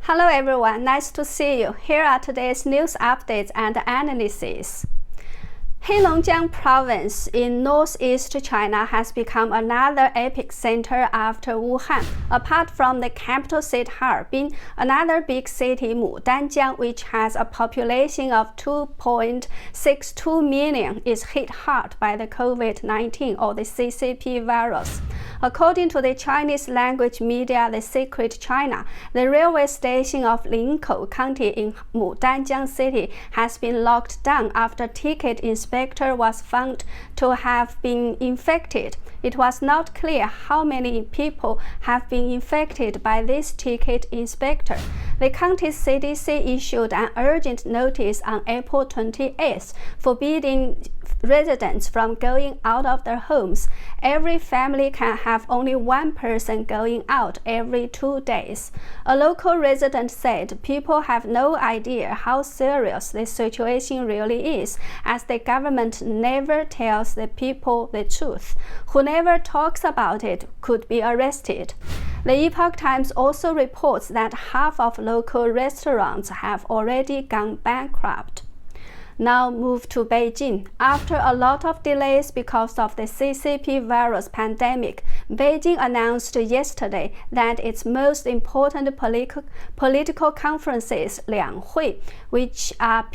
Hello everyone, nice to see you. Here are today's news updates and analysis. Heilongjiang province in northeast China has become another epicenter after Wuhan. Apart from the capital city Harbin, another big city Mudanjiang, which has a population of 2.62 million, is hit hard by the COVID-19 or the CCP virus. According to the Chinese language media The Secret China, the railway station of Linkou County in Mudanjiang City has been locked down after ticket inspector was found to have been infected. It was not clear how many people have been infected by this ticket inspector. The county CDC issued an urgent notice on April 28th, forbidding residents from going out of their homes. Every family can have only one person going out every 2 days. A local resident said people have no idea how serious the situation really is, as the government never tells the people the truth. Whoever talks about it could be arrested. The Epoch Times also reports that half of local restaurants have already gone bankrupt. Now move to Beijing. After a lot of delays because of the CCP virus pandemic, Beijing announced yesterday that its most important political conferences, Lianghui, which are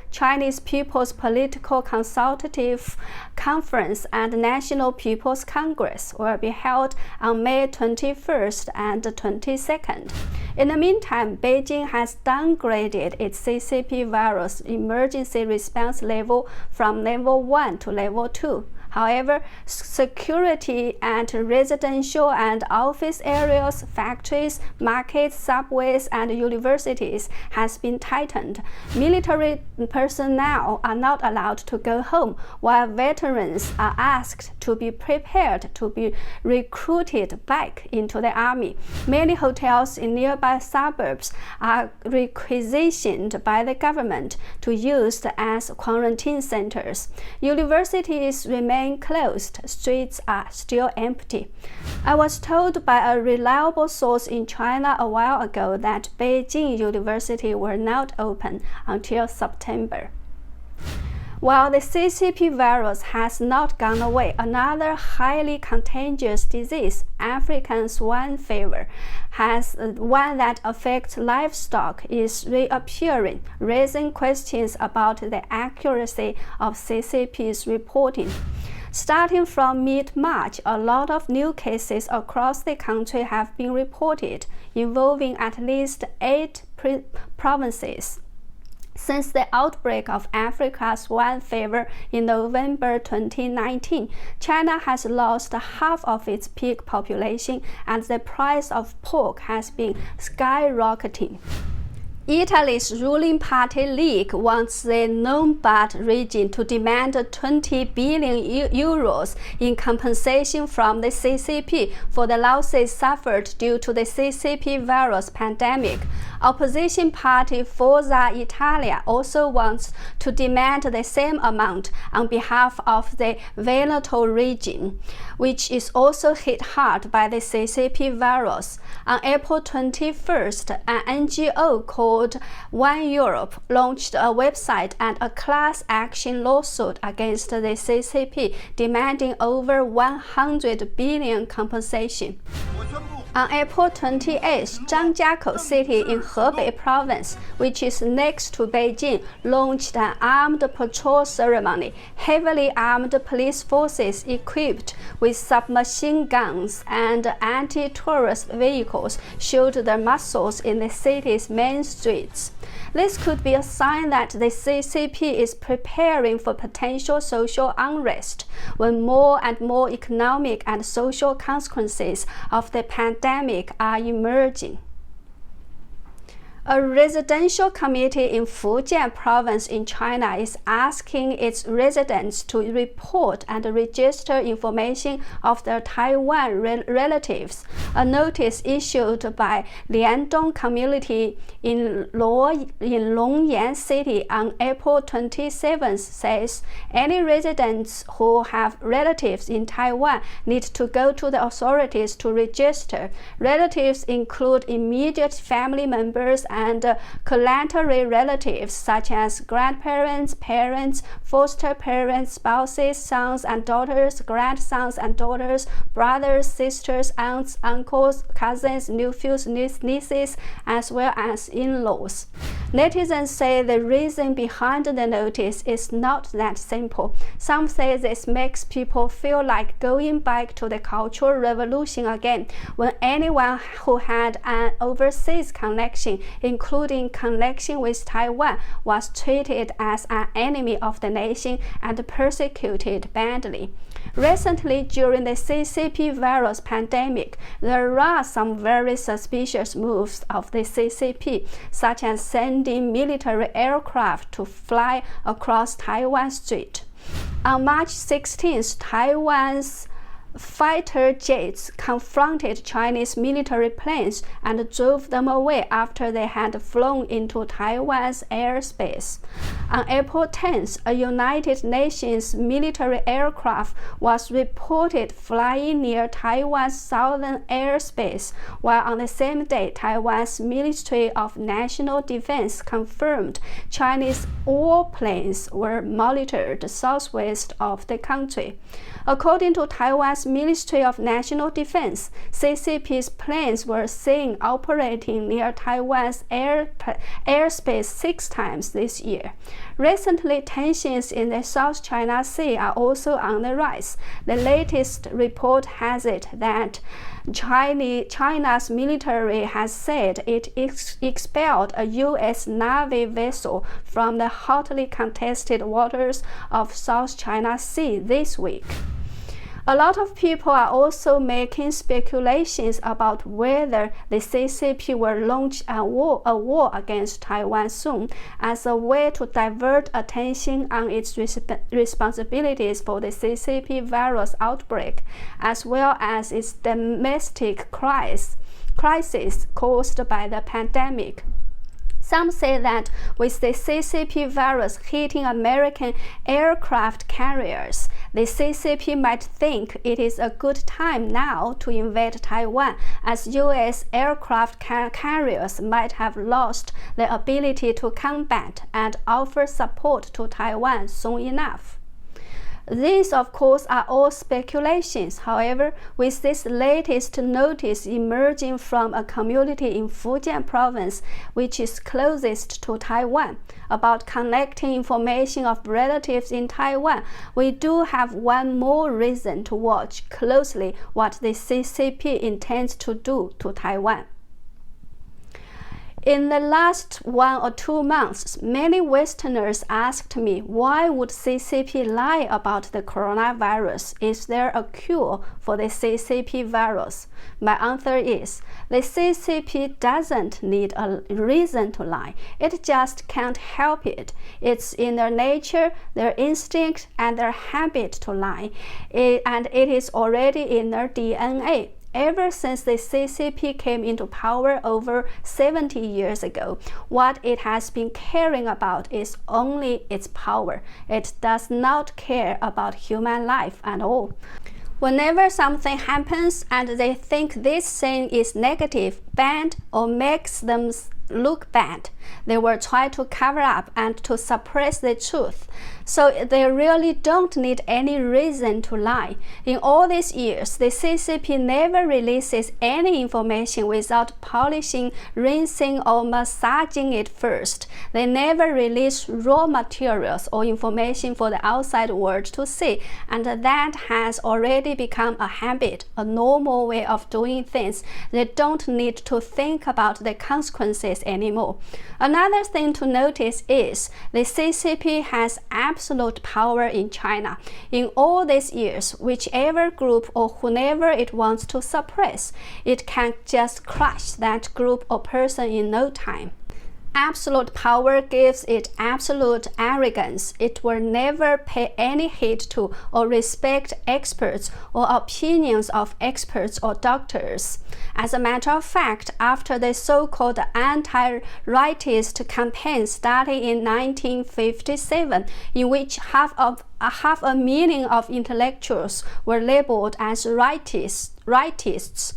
Chinese People's Political Consultative Conference and National People's Congress, will be held on May 21st and 22nd. In the meantime, Beijing has downgraded its CCP virus emergency response level from level 1 to level 2. However, security at residential and office areas, factories, markets, subways, and universities has been tightened. Military personnel are not allowed to go home, while veterans are asked to be prepared to be recruited back into the army. Many hotels in nearby suburbs are requisitioned by the government to use as quarantine centers. Universities remain closed, streets are still empty. I was told by a reliable source in China a while ago that Beijing University will not open until September. While the CCP virus has not gone away, another highly contagious disease, African swine fever, one that affects livestock, is reappearing, raising questions about the accuracy of CCP's reporting. Starting from mid-March, a lot of new cases across the country have been reported, involving at least 8 provinces. Since the outbreak of African swine fever in November 2019, China has lost half of its pig population, and the price of pork has been skyrocketing. Italy's ruling party League wants the Lombard region to demand 20 billion euros in compensation from the CCP for the losses suffered due to the CCP virus pandemic. Opposition party Forza Italia also wants to demand the same amount on behalf of the Veneto region, which is also hit hard by the CCP virus. On April 21st, an NGO called One Europe launched a website and a class action lawsuit against the CCP, demanding over 100 billion compensation. On April 28th, Zhangjiakou City in Hebei Province, which is next to Beijing, launched an armed patrol ceremony. Heavily armed police forces equipped with submachine guns and anti-tourist vehicles showed their muscles in the city's main streets. This could be a sign that the CCP is preparing for potential social unrest when more and more economic and social consequences of the pandemic are emerging. A residential committee in Fujian province in China is asking its residents to report and register information of their Taiwan relatives. A notice issued by Liandong community in Longyan City on April 27th says any residents who have relatives in Taiwan need to go to the authorities to register. Relatives include immediate family members and collateral relatives such as grandparents, parents, foster parents, spouses, sons and daughters, grandsons and daughters, brothers, sisters, aunts, uncles, cousins, nephews, nieces, as well as in-laws. Netizens say the reason behind the notice is not that simple. Some say this makes people feel like going back to the Cultural Revolution again, when anyone who had an overseas connection, including connection with Taiwan, was treated as an enemy of the nation and persecuted badly. Recently, during the CCP virus pandemic, there are some very suspicious moves of the CCP, such as sending military aircraft to fly across Taiwan Strait. On March 16th, Taiwan's fighter jets confronted Chinese military planes and drove them away after they had flown into Taiwan's airspace. On April 10th, a United Nations military aircraft was reported flying near Taiwan's southern airspace, while on the same day, Taiwan's Ministry of National Defense confirmed Chinese warplanes were monitored southwest of the country. According to Taiwan's Ministry of National Defense, CCP's planes were seen operating near Taiwan's airspace 6 times this year. Recently, tensions in the South China Sea are also on the rise. The latest report has it that China's military has said it expelled a U.S. Navy vessel from the hotly contested waters of South China Sea this week. A lot of people are also making speculations about whether the CCP will launch a war against Taiwan soon as a way to divert attention on its responsibilities for the CCP virus outbreak, as well as its domestic crisis caused by the pandemic. Some say that with the CCP virus hitting American aircraft carriers, the CCP might think it is a good time now to invade Taiwan, as U.S. aircraft carriers might have lost the ability to combat and offer support to Taiwan soon enough. These, of course, are all speculations. However, with this latest notice emerging from a community in Fujian province, which is closest to Taiwan, about collecting information of relatives in Taiwan, we do have one more reason to watch closely what the CCP intends to do to Taiwan. In the last 1 or 2 months, many Westerners asked me, why would CCP lie about the coronavirus? Is there a cure for the CCP virus? My answer is, the CCP doesn't need a reason to lie. It just can't help it. It's in their nature, their instinct, and their habit to lie. And it is already in their DNA. Ever since the CCP came into power over 70 years ago, what it has been caring about is only its power. It does not care about human life at all. Whenever something happens and they think this thing is negative, bad, or makes them look bad, they will try to cover up and to suppress the truth. So they really don't need any reason to lie. In all these years, the CCP never releases any information without polishing, rinsing, or massaging it first. They never release raw materials or information for the outside world to see, and that has already become a habit, a normal way of doing things. They don't need to think about the consequences anymore. Another thing to notice is the CCP has absolute power in China. In all these years, whichever group or whomever it wants to suppress, it can just crush that group or person in no time. Absolute power gives it absolute arrogance. It will never pay any heed to or respect experts or opinions of experts or doctors. As a matter of fact, after the so-called anti-rightist campaign started in 1957, in which half a million of intellectuals were labeled as rightists,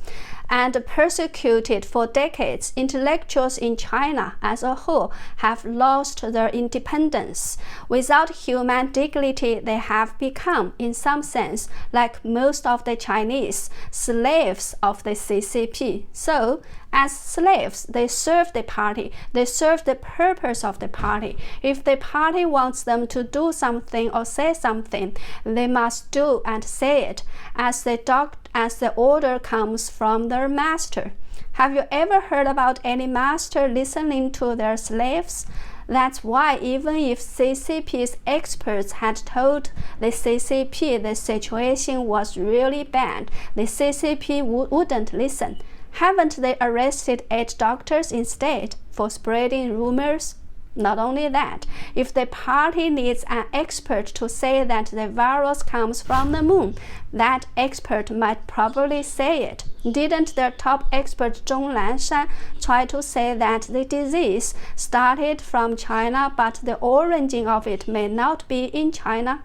and persecuted for decades, intellectuals in China as a whole have lost their independence. Without human dignity, they have become, in some sense, like most of the Chinese, slaves of the CCP. So, as slaves, they serve the party. They serve the purpose of the party. If the party wants them to do something or say something, they must do and say it as the order comes from their master. Have you ever heard about any master listening to their slaves? That's why even if CCP's experts had told the CCP the situation was really bad, the CCP wouldn't listen. Haven't they arrested 8 doctors instead for spreading rumors? Not only that, if the party needs an expert to say that the virus comes from the moon, that expert might probably say it. Didn't their top expert Zhong Lanshan try to say that the disease started from China, but the origin of it may not be in China?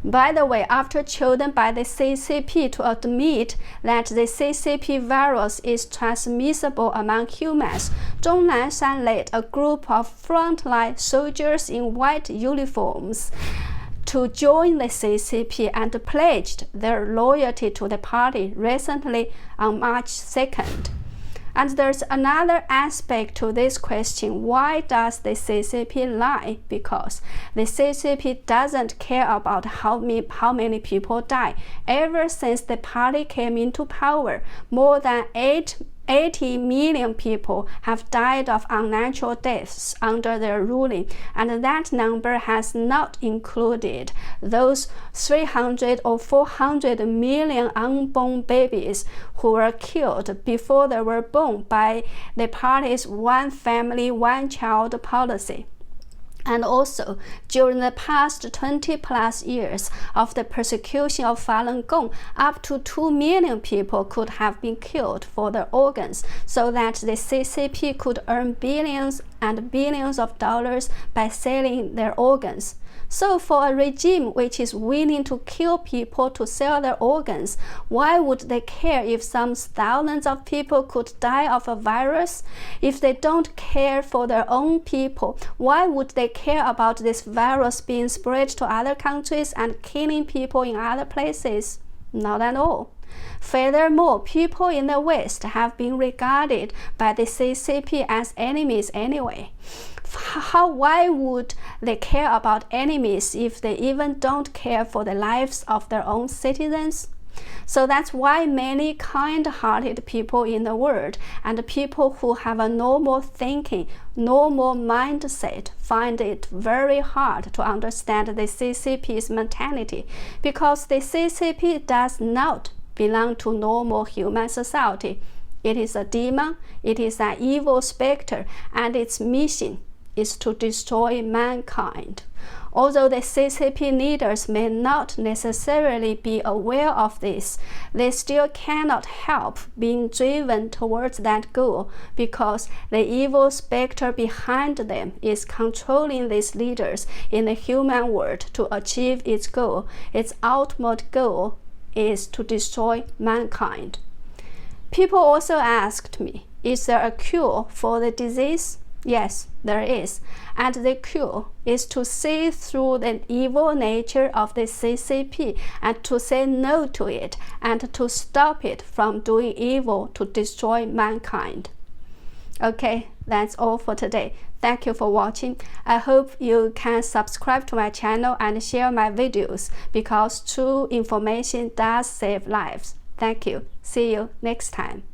By the way, after chosen by the CCP to admit that the CCP virus is transmissible among humans, Zhong Lanshan led a group of frontline soldiers in white uniforms to join the CCP and pledged their loyalty to the party recently on March 2nd. And there's another aspect to this question. Why does the CCP lie? Because the CCP doesn't care about how many people die. Ever since the party came into power, more than 80 million people have died of unnatural deaths under their ruling, and that number has not included those 300 or 400 million unborn babies who were killed before they were born by the party's one family, one child policy. And also, during the past 20+ years of the persecution of Falun Gong, up to 2 million people could have been killed for their organs, so that the CCP could earn billions and billions of dollars by selling their organs. So for a regime which is willing to kill people to sell their organs, why would they care if some thousands of people could die of a virus? If they don't care for their own people, why would they care about this virus being spread to other countries and killing people in other places? Not at all. Furthermore, people in the West have been regarded by the CCP as enemies anyway. Why would they care about enemies if they even don't care for the lives of their own citizens? So that's why many kind-hearted people in the world and people who have a normal thinking, normal mindset find it very hard to understand the CCP's mentality, because the CCP does not belong to normal human society. It is a demon, it is an evil specter, and its mission is to destroy mankind. Although the CCP leaders may not necessarily be aware of this, they still cannot help being driven towards that goal, because the evil specter behind them is controlling these leaders in the human world to achieve its goal. Its ultimate goal is to destroy mankind. People also asked me, is there a cure for the disease? Yes, there is. And the cure is to see through the evil nature of the CCP and to say no to it and to stop it from doing evil to destroy mankind. Okay, that's all for today. Thank you for watching. I hope you can subscribe to my channel and share my videos, because true information does save lives. Thank you. See you next time.